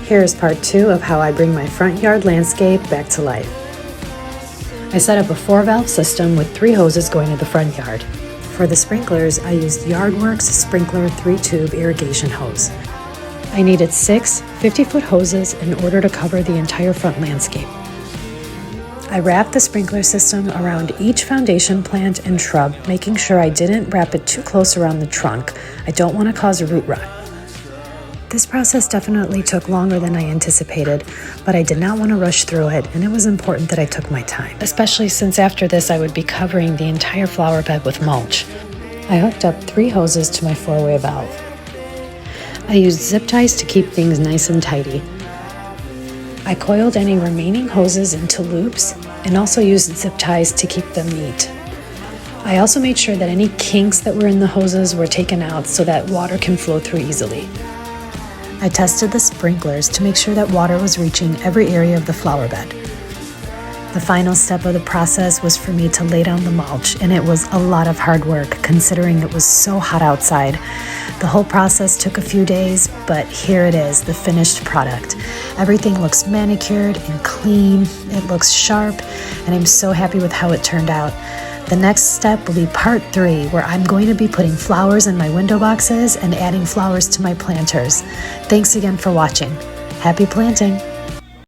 Here is part 2 of how I bring my front yard landscape back to life. I set up a 4-valve system with 3 hoses going to the front yard. For the sprinklers, I used Yardworks Sprinkler 3-tube irrigation hose. I needed 6 50-foot hoses in order to cover the entire front landscape. I wrapped the sprinkler system around each foundation plant and shrub, making sure I didn't wrap it too close around the trunk. I don't want to cause a root rot. This process definitely took longer than I anticipated, but I did not want to rush through it, and it was important that I took my time, especially since after this I would be covering the entire flower bed with mulch. I hooked up 3 hoses to my 4-way valve. I used zip ties to keep things nice and tidy. I coiled any remaining hoses into loops and also used zip ties to keep them neat. I also made sure that any kinks that were in the hoses were taken out so that water can flow through easily. I tested the sprinklers to make sure that water was reaching every area of the flower bed. The final step of the process was for me to lay down the mulch, and it was a lot of hard work considering it was so hot outside. The whole process took a few days, but here it is, the finished product. Everything looks manicured and clean, it looks sharp, and I'm so happy with how it turned out. The next step will be part 3, where I'm going to be putting flowers in my window boxes and adding flowers to my planters. Thanks again for watching. Happy planting!